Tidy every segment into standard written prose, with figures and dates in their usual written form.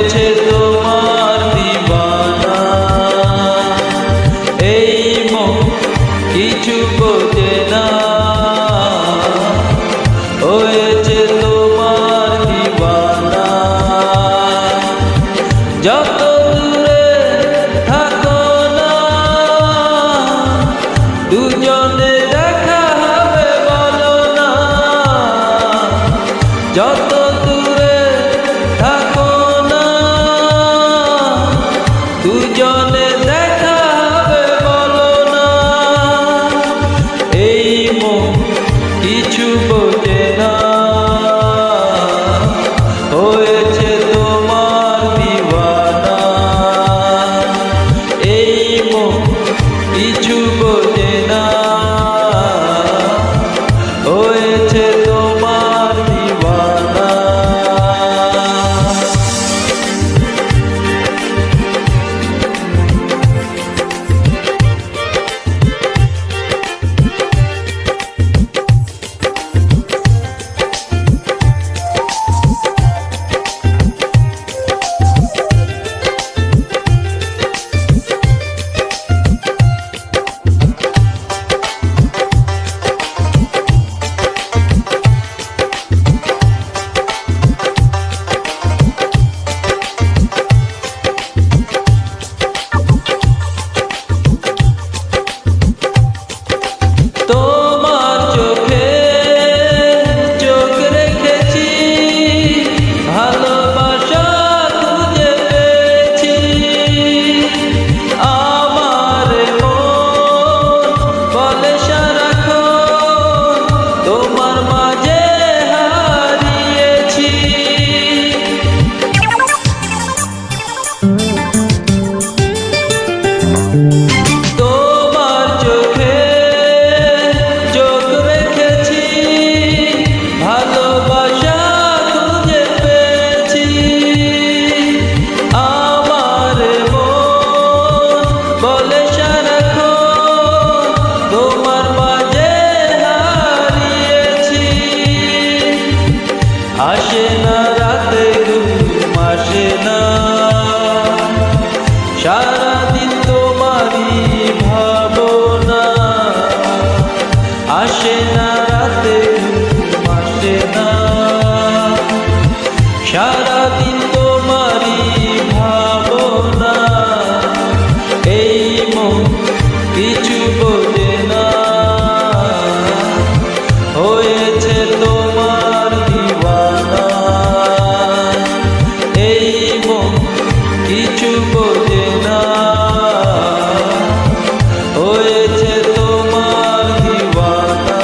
হয়েছে তোমার দিবানা, এই মন কিছু বোঝে না, হয়েছে তোমার দিবানা। যত দূরে থাকো না, দুজনে দেখা হবে বলো না। যত দূরে থাকো না, দুজনে দেখা হবে বলো না। এই মন কিছু বোঝে না, হয়েছে তোমার দিওয়ানা। এই মন কিছু বোঝে না, হয়েছে তোমার দিওয়ানা। তোমার চোখে চোখ রেখেছি, ভালোবাসা খুঁজে পেয়েছি। আমার মন বলে সারাক্ষণ তোমার মাঝে হারিয়েছি। তোমার চোখে চোখ রেখেছি, ভালোবাসা খুঁজে পেয়েছি। আমার মন বলে সারাক্ষণ তোমার মাঝে হারিয়েছি। আসে না রাতে ঘুম আসে না, সারাদিন তোমারই ভাবনা। আসে না রাতে ঘুম আসে না, সারাদিন তোমারই ভাবনা। এই মন কিছু বোঝে না, হয়েছে তোমার দিওয়ানা। এই মন কিছু বোঝে না, হয়েছে তোমার দিওয়ানা।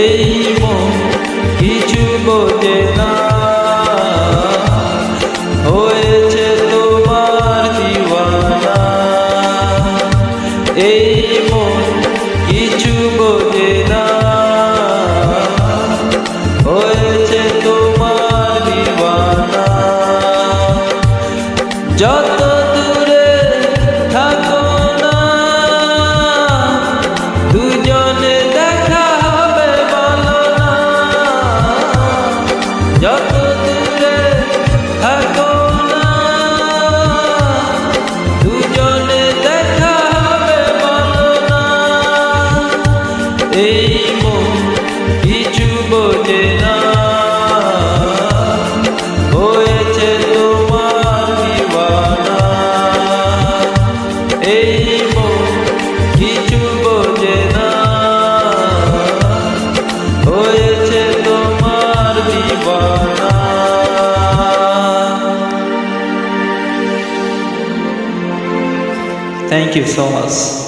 এই মন কিছু বোঝে না, হয়েছে তোমার দিওয়ানা। এই মন কিছু বোঝে না, হয়েছে তোমার দিওয়ানা। যত দূরে থাকো না, দুজনে দেখা হবে বলো না। যত দূরে থাকো না, দুজনে দেখা হবে বলো না। এই মন কিছু বোঝে না, হয়েছে তোমার দিওয়ানা। এই মন কিছু বোঝে না, হয়েছে তোমার দিওয়ানা। Thank you so much.